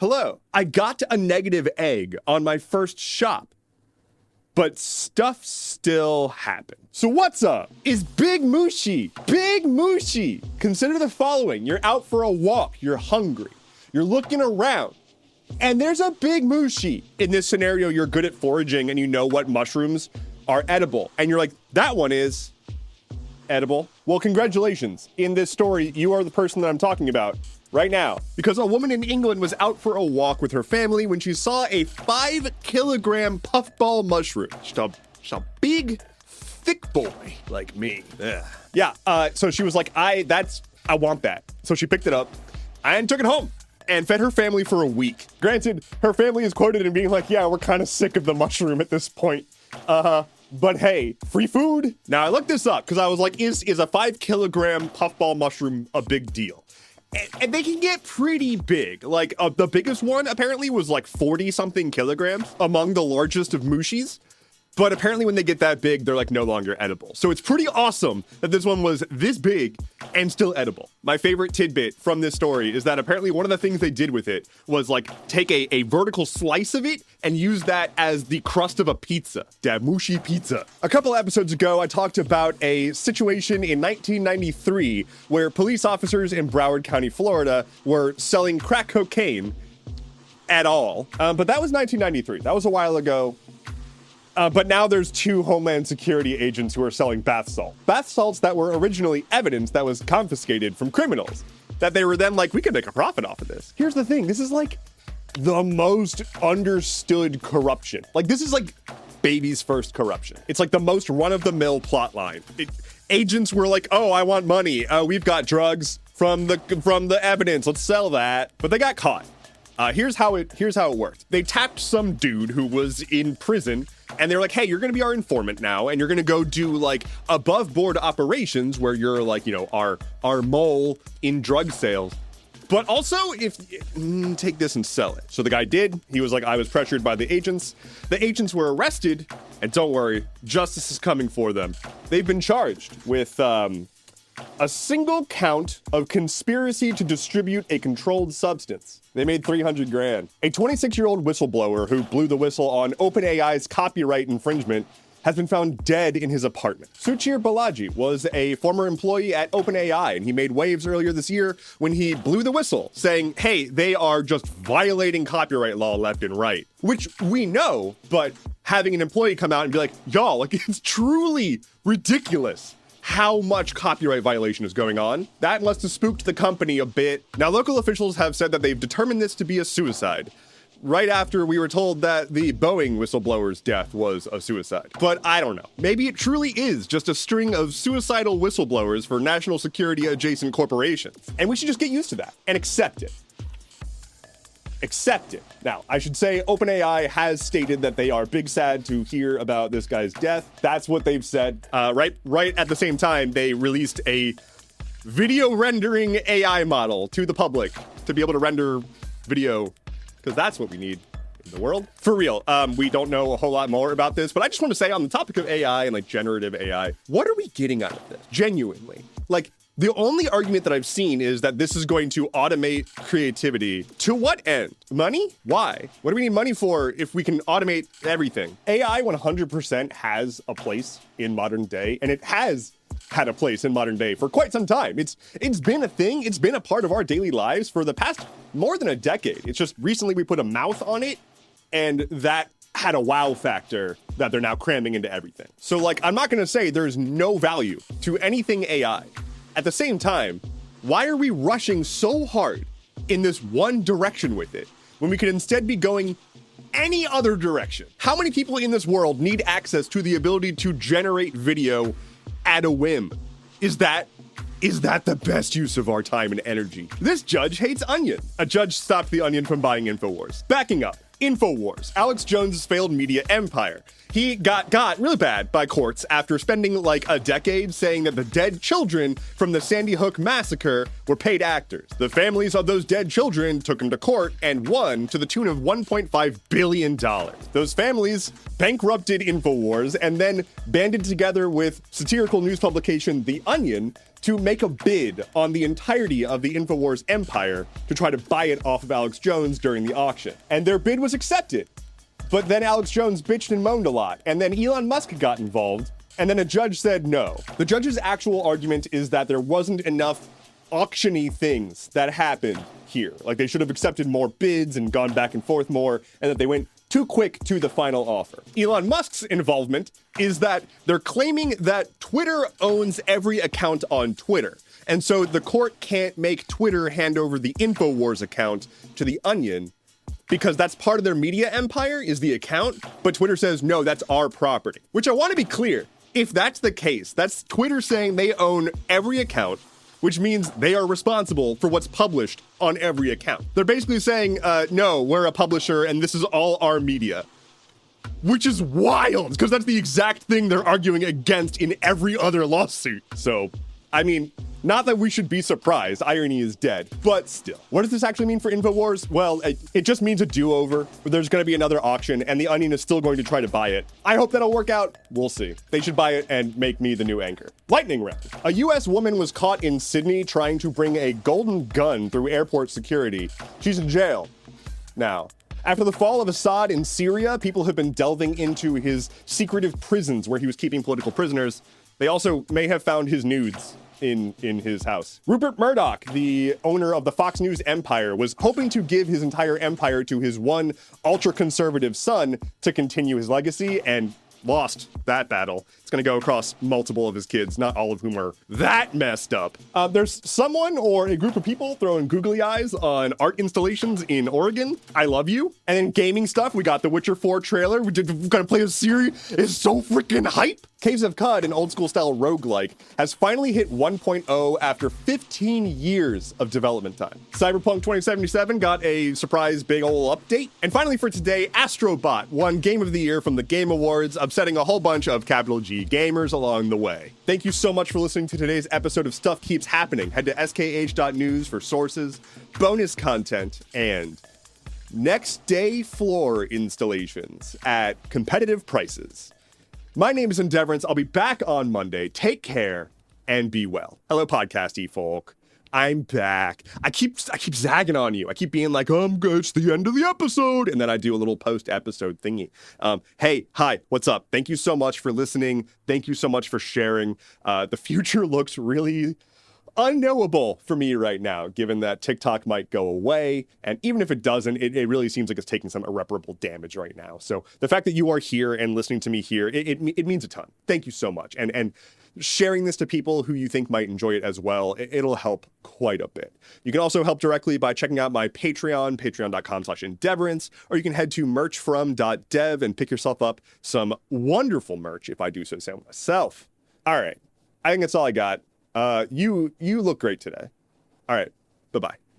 Hello, I got a negative egg on my first shop, but stuff still happened. So what's up? Is Big Mushy. Big Mushy. Consider the following. You're out for a walk. You're hungry. You're looking around. And there's a Big Mushy. In this scenario, you're good at foraging and you know what mushrooms are edible. And you're like, that one is edible. Well, congratulations. In this story, you are the person that I'm talking about right now. Because a woman in England was out for a walk with her family when she saw a 5-kilogram puffball mushroom. Just a big, thick boy like me. Ugh. Yeah, so she was like, I want that. So she picked it up and took it home and fed her family for a week. Granted, her family is quoted in being like, yeah, we're kind of sick of the mushroom at this point. But hey, free food. Now I looked this up because I was like, is a 5-kilogram puffball mushroom a big deal? And they can get pretty big. Like the biggest one apparently was like 40 something kilograms among the largest of mushies. But apparently when they get that big, they're like no longer edible. So it's pretty awesome that this one was this big and still edible. My favorite tidbit from this story is that apparently one of the things they did with it was like take a vertical slice of it and use that as the crust of a pizza. Da Mushy pizza. A couple episodes ago, I talked about a situation in 1993 where police officers in Broward County, Florida were selling crack cocaine at all. But that was 1993. That was a while ago. But now there's 2 Homeland Security agents who are selling bath salt. Bath salts that were originally evidence that was confiscated from criminals. That they were then like, we could make a profit off of this. Here's the thing, this is like the most understood corruption. Like this is like baby's first corruption. It's like the most run-of-the-mill plot line. Agents were like, oh, I want money. We've got drugs from the evidence. Let's sell that. But they got caught. Here's how it worked. They tapped some dude who was in prison and they're like, hey, you're going to be our informant now. And you're going to go do like above board operations where you're like, you know, our mole in drug sales. But also take this and sell it. So the guy did. He was like, I was pressured by the agents. The agents were arrested. And don't worry, justice is coming for them. They've been charged with a single count of conspiracy to distribute a controlled substance. They made $300,000. A 26-year-old whistleblower who blew the whistle on OpenAI's copyright infringement has been found dead in his apartment. Suchir Balaji was a former employee at OpenAI, and he made waves earlier this year when he blew the whistle, saying, hey, they are just violating copyright law left and right. Which we know, but having an employee come out and be like, y'all, like it's truly ridiculous how much copyright violation is going on. That must have spooked the company a bit. Now, local officials have said that they've determined this to be a suicide, right after we were told that the Boeing whistleblower's death was a suicide. But I don't know. Maybe it truly is just a string of suicidal whistleblowers for national security adjacent corporations. And we should just get used to that and accept it. Accept it. Now, I should say OpenAI has stated that they are big sad to hear about this guy's death. That's what they've said. Right at the same time, they released a video rendering AI model to the public to be able to render video, because that's what we need in the world. For real, we don't know a whole lot more about this, but I just want to say on the topic of AI and like generative AI, what are we getting out of this? Genuinely. Like, the only argument that I've seen is that this is going to automate creativity. To what end? Money? Why? What do we need money for if we can automate everything? AI 100% has a place in modern day, and it has had a place in modern day for quite some time. It's been a thing. It's been a part of our daily lives for the past more than a decade. It's just recently we put a mouth on it, and that had a wow factor that they're now cramming into everything. So like, I'm not going to say there's no value to anything AI. At the same time, why are we rushing so hard in this one direction with it when we could instead be going any other direction? How many people in this world need access to the ability to generate video at a whim? Is that the best use of our time and energy? This judge hates Onion. A judge stopped the Onion from buying InfoWars. Backing up. InfoWars, Alex Jones's failed media empire. He got really bad by courts after spending like a decade saying that the dead children from the Sandy Hook massacre were paid actors. The families of those dead children took him to court and won to the tune of $1.5 billion. Those families bankrupted InfoWars and then banded together with satirical news publication The Onion to make a bid on the entirety of the InfoWars empire to try to buy it off of Alex Jones during the auction. And their bid was accepted. But then Alex Jones bitched and moaned a lot, and then Elon Musk got involved, and then a judge said no. The judge's actual argument is that there wasn't enough auction-y things that happened here. Like, they should have accepted more bids and gone back and forth more, and that they went too quick to the final offer. Elon Musk's involvement is that they're claiming that Twitter owns every account on Twitter. And so the court can't make Twitter hand over the InfoWars account to the Onion, because that's part of their media empire, is the account, but Twitter says, no, that's our property. Which I want to be clear, if that's the case, that's Twitter saying they own every account, which means they are responsible for what's published on every account. They're basically saying, no, we're a publisher and this is all our media. Which is wild, because that's the exact thing they're arguing against in every other lawsuit. So, I mean, not that we should be surprised, irony is dead, but still. What does this actually mean for InfoWars? Well, it just means a do-over. There's going to be another auction, and the Onion is still going to try to buy it. I hope that'll work out. We'll see. They should buy it and make me the new anchor. Lightning round. A US woman was caught in Sydney trying to bring a golden gun through airport security. She's in jail now. After the fall of Assad in Syria, people have been delving into his secretive prisons where he was keeping political prisoners. They also may have found his nudes in his house. Rupert Murdoch, the owner of the Fox News empire, was hoping to give his entire empire to his one ultra-conservative son to continue his legacy, and lost that battle. It's going to go across multiple of his kids, not all of whom are that messed up. There's someone or a group of people throwing googly eyes on art installations in Oregon. I love you. And then gaming stuff, we got the Witcher 4 trailer. We're going to play a series. It's so freaking hype. Caves of Cud, an old school style roguelike, has finally hit 1.0 after 15 years of development time. Cyberpunk 2077 got a surprise big ol' update. And finally for today, Astrobot won Game of the Year from the Game Awards, upsetting a whole bunch of capital G gamers along the way. Thank you so much for listening to today's episode of Stuff Keeps Happening. Head to skh.news for sources, bonus content, and next day floor installations at competitive prices. My name is Endeavorance. I'll be back on Monday. Take care and be well. Hello, podcasty folk. I'm back. I keep zagging on you. I keep being like, it's the end of the episode. And then I do a little post-episode thingy. Hey, hi, what's up? Thank you so much for listening. Thank you so much for sharing. The future looks really unknowable for me right now, given that TikTok might go away. And even if it doesn't, it really seems like it's taking some irreparable damage right now. So the fact that you are here and listening to me here, it means a ton. Thank you so much. And sharing this to people who you think might enjoy it as well, it'll help quite a bit. You can also help directly by checking out my Patreon, patreon.com/Endeavorance, or you can head to merchfrom.dev and pick yourself up some wonderful merch, if I do so myself. All right. I think that's all I got. You look great today. All right. Bye-bye.